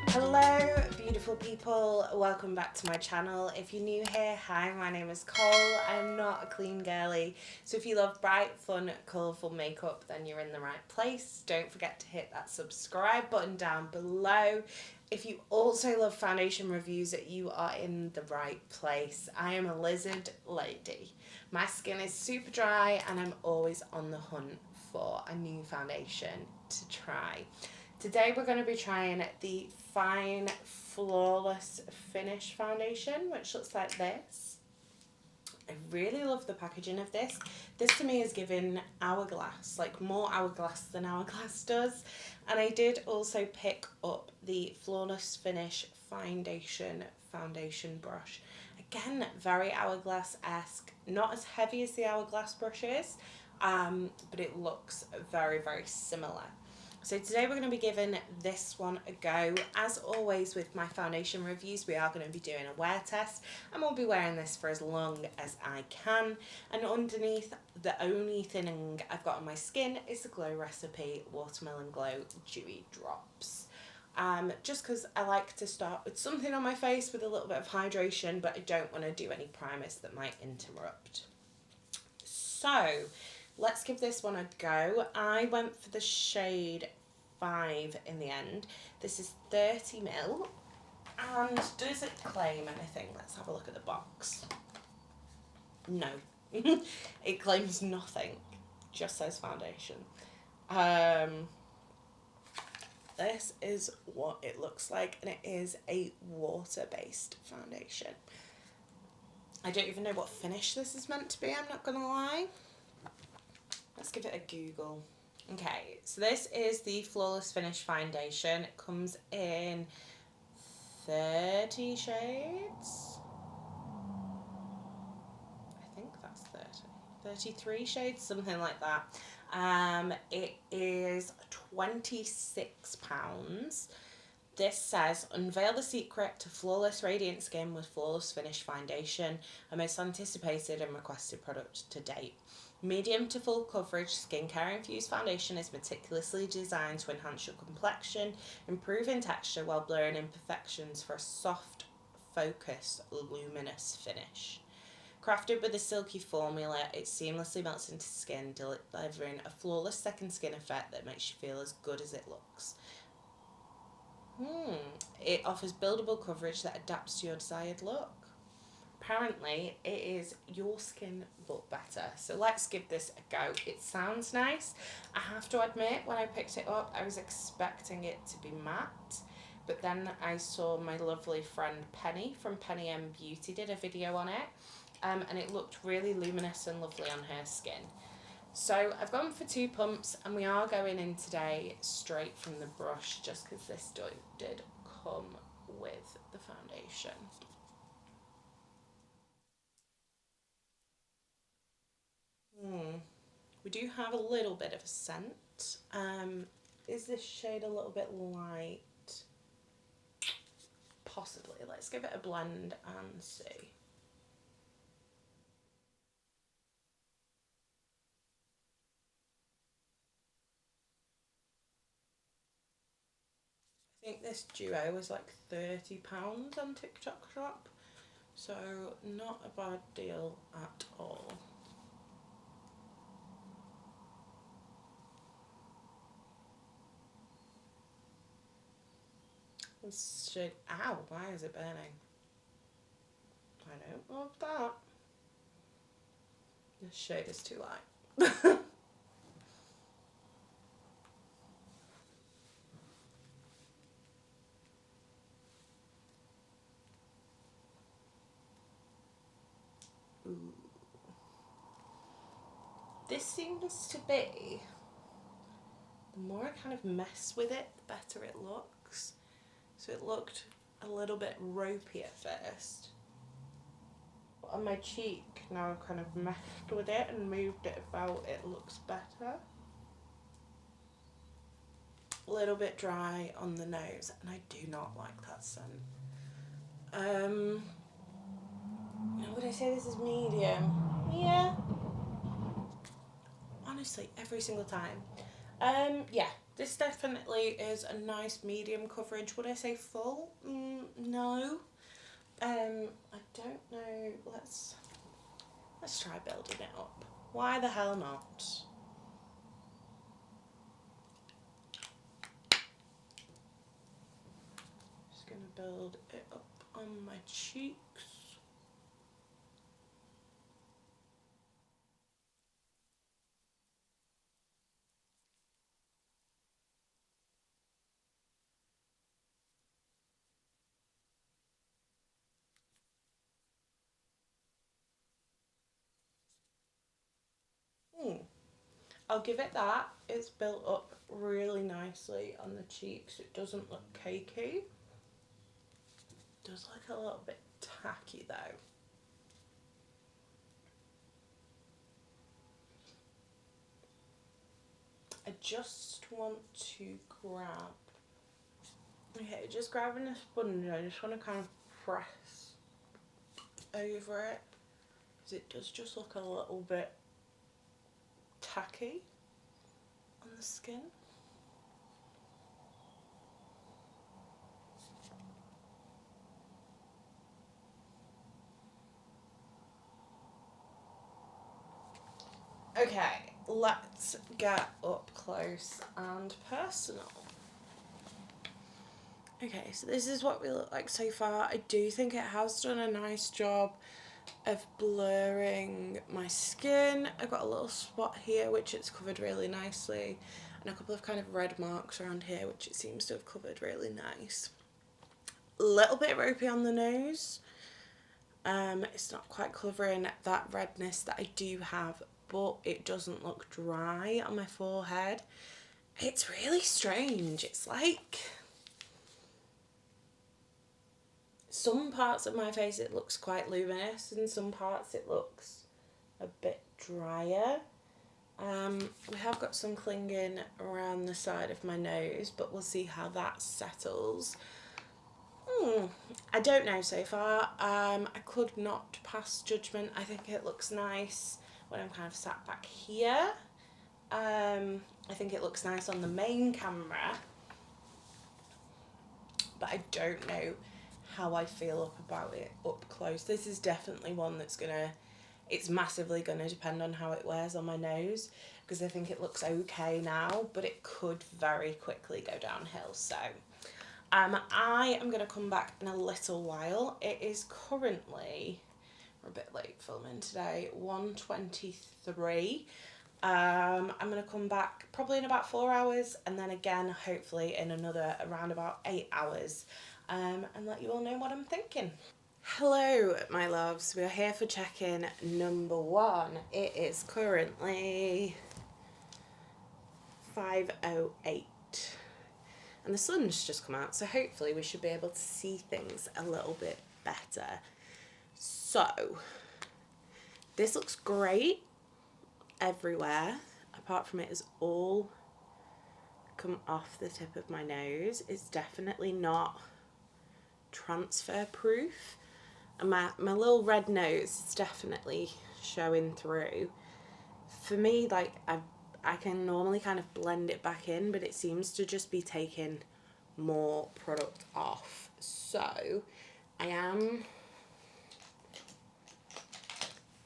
Hello beautiful people, welcome back to my channel. If you're new here, hi, my name is Cole. I'm not a clean girly, so if you love bright, fun, colourful makeup, then you're in the right place. Don't forget to hit that subscribe button down below. If you also love foundation reviews, you are in the right place. I am a lizard lady. My skin is super dry and I'm always on the hunt for a new foundation to try. Today we're going to be trying the Fine Flawless Finish Foundation, which looks like this. I really love the packaging of this. This to me is giving Hourglass, like more Hourglass than Hourglass does. And I did also pick up the Flawless Finish Fyne'dation foundation brush. Again, very Hourglass-esque, not as heavy as the Hourglass brushes, but it looks very, very similar. So today we're going to be giving this one a go. As always with my foundation reviews, we are going to be doing a wear test and we'll be wearing this for as long as I can. And underneath, the only thinning I've got on my skin is the Glow Recipe Watermelon Glow Dewy Drops. Just because I like to start with something on my face with a little bit of hydration, but I don't want to do any primers that might interrupt. So let's give this one a go. I went for the shade 5 in the end. This is 30ml. And does it claim anything? Let's have a look at the box. No. It claims nothing. Just says foundation. This is what it looks like, and it is a water-based foundation. I don't even know what finish this is meant to be, I'm not gonna lie. Let's give it a Google. Okay, so this is the Flawless Finish Foundation. It comes in 30 shades. I think that's 30. 33 shades, something like that. It is £26. This says, unveil the secret to flawless radiant skin with Flawless Finish Foundation, a most anticipated and requested product to date. Medium to full coverage skincare infused foundation is meticulously designed to enhance your complexion, improving texture while blurring imperfections for a soft, focused, luminous finish. Crafted with a silky formula, it seamlessly melts into skin, delivering a flawless second skin effect that makes you feel as good as it looks. It offers buildable coverage that adapts to your desired look. Apparently, it is your skin but better. So let's give this a go. It sounds nice. I have to admit, when I picked it up, I was expecting it to be matte. But then I saw my lovely friend Penny from Penny M Beauty did a video on it. And it looked really luminous and lovely on her skin. So I've gone for 2 pumps and we are going in today straight from the brush just because this did come with the foundation. We do have a little bit of a scent. Is this shade a little bit light? Possibly. Let's give it a blend and see. I think this duo was like £30 on TikTok Shop, so not a bad deal at all. This shade, ow, why is it burning? I don't love that. This shade is too light. Ooh. This seems to be, the more I kind of mess with it, the better it looks. So it looked a little bit ropey at first. On my cheek, now I've kind of messed with it and moved it about, it looks better. A little bit dry on the nose, and I do not like that scent. Would I say this is medium? Yeah. honestly, every single time. Yeah, this definitely is a nice medium coverage. Would I say full? No. I don't know. Let's try building it up. Why the hell not? Just gonna build it up on my cheeks. I'll give it that. It's built up really nicely on the cheeks. It doesn't look cakey. It does look a little bit tacky though. I just want to grab, okay, just grabbing a sponge, I just want to kind of press over it because it does just look a little bit tacky on the skin. Okay, let's get up close and personal. Okay, so this is what we look like so far. I do think it has done a nice job of blurring my skin. I've got a little spot here which it's covered really nicely, and a couple of kind of red marks around here which it seems to have covered really nice. A little bit ropey on the nose. It's not quite covering that redness that I do have, but it doesn't look dry on my forehead. It's really strange. It's like some parts of my face it looks quite luminous and some parts it looks a bit drier. We have got some clinging around the side of my nose, but we'll see how that settles. I don't know so far. I could not pass judgment. I think it looks nice when I'm kind of sat back here. I think it looks nice on the main camera, but I don't know how I feel about it up close. This is definitely one that's it's massively gonna depend on how it wears on my nose, because I think it looks okay now, but it could very quickly go downhill. So I am going to come back in a little while. It is currently, we're a bit late filming today, 1:23. I'm going to come back probably in about 4 hours, and then again hopefully in another around about 8 hours, and let you all know what I'm thinking. Hello my loves, we are here for check-in number 1. It is currently 5:08. And the sun's just come out, so hopefully we should be able to see things a little bit better. So, this looks great everywhere, apart from it has all come off the tip of my nose. It's definitely not transfer proof. And my little red nose is definitely showing through. For me, like, I can normally kind of blend it back in, but it seems to just be taking more product off. So I am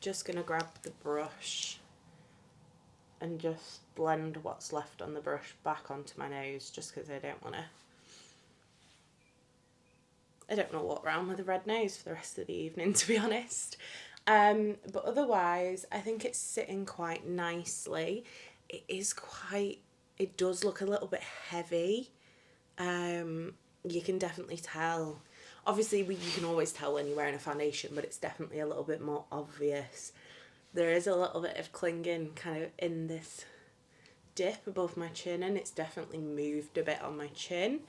just going to grab the brush and just blend what's left on the brush back onto my nose, just because I don't walk around with a red nose for the rest of the evening, to be honest. But otherwise, I think it's sitting quite nicely. It does look a little bit heavy. You can definitely tell. Obviously, you can always tell when you're wearing a foundation, but it's definitely a little bit more obvious. There is a little bit of clinging kind of in this dip above my chin, and it's definitely moved a bit on my chin.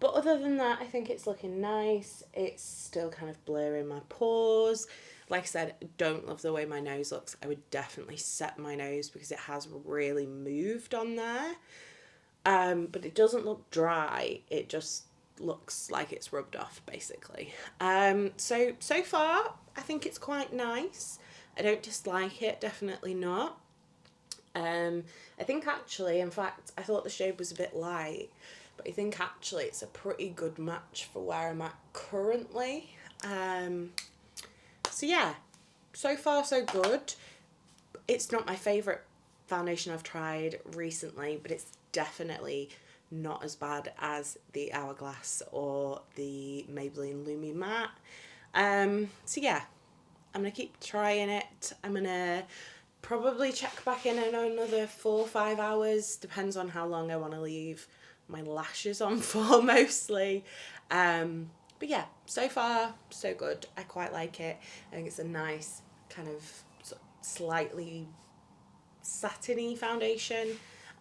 But other than that, I think it's looking nice. It's still kind of blurring my pores. Like I said, don't love the way my nose looks. I would definitely set my nose because it has really moved on there. But it doesn't look dry. It just looks like it's rubbed off, basically. So far, I think it's quite nice. I don't dislike it, definitely not. I think actually, in fact, I thought the shade was a bit light, but I think actually it's a pretty good match for where I'm at currently. So yeah, so far so good. It's not my favourite foundation I've tried recently, but it's definitely not as bad as the Hourglass or the Maybelline Lumi Matte. So yeah, I'm going to keep trying it. I'm going to probably check back in another 4 or 5 hours. Depends on how long I want to leave my lashes on for, mostly. But yeah, so far, so good. I quite like it. I think it's a nice kind of slightly satiny foundation.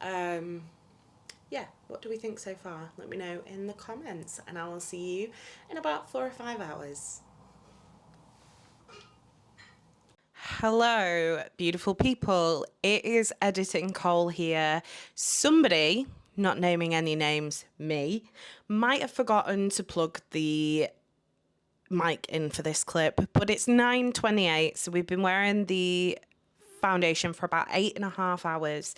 Yeah, what do we think so far? Let me know in the comments, and I will see you in about 4 or 5 hours. Hello, beautiful people. It is Editing Cole here. Somebody, not naming any names, me, might have forgotten to plug the mic in for this clip, but it's 9:28, so we've been wearing the foundation for about 8.5 hours.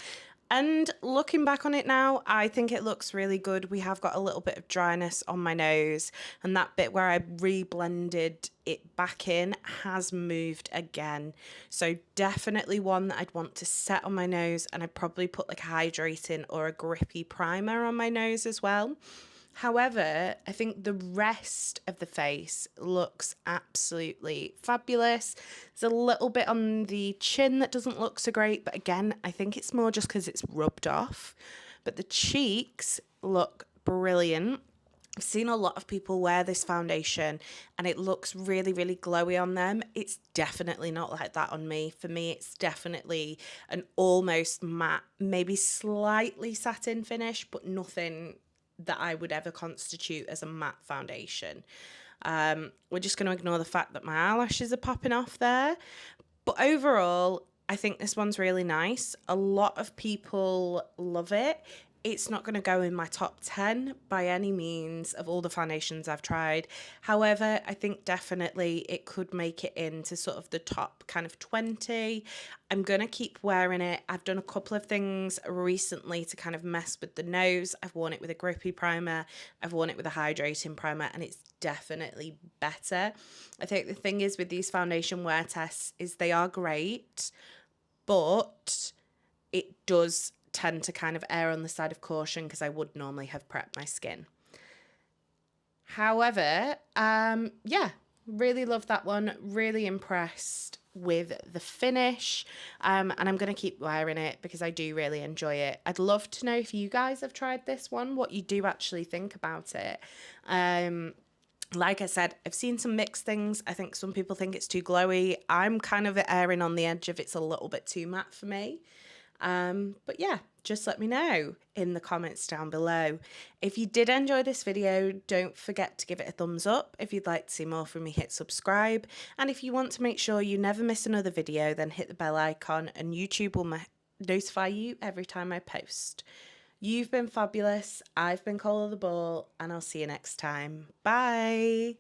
And looking back on it now, I think it looks really good. We have got a little bit of dryness on my nose, and that bit where I re-blended it back in has moved again. So definitely one that I'd want to set on my nose, and I'd probably put like a hydrating or a grippy primer on my nose as well. However, I think the rest of the face looks absolutely fabulous. There's a little bit on the chin that doesn't look so great, but again, I think it's more just because it's rubbed off. But the cheeks look brilliant. I've seen a lot of people wear this foundation and it looks really, really glowy on them. It's definitely not like that on me. For me, it's definitely an almost matte, maybe slightly satin finish, but nothing that I would ever constitute as a matte foundation. We're just going to ignore the fact that my eyelashes are popping off there. But overall, I think this one's really nice. A lot of people love it. It's not going to go in my top 10 by any means of all the foundations I've tried. However, I think definitely it could make it into sort of the top kind of 20. I'm going to keep wearing it. I've done a couple of things recently to kind of mess with the nose. I've worn it with a grippy primer. I've worn it with a hydrating primer, and it's definitely better. I think the thing is with these foundation wear tests is they are great, but it does tend to kind of err on the side of caution because I would normally have prepped my skin. However, yeah, really love that one. Really impressed with the finish, and I'm going to keep wearing it because I do really enjoy it. I'd love to know if you guys have tried this one, what you do actually think about it. Like I said, I've seen some mixed things. I think some people think it's too glowy. I'm kind of erring on the edge of it's a little bit too matte for me. But yeah, just let me know in the comments down below. If you did enjoy this video, don't forget to give it a thumbs up. If you'd like to see more from me, hit subscribe. And if you want to make sure you never miss another video, then hit the bell icon and YouTube will notify you every time I post. You've been fabulous. I've been Coleoftheball, and I'll see you next time. Bye.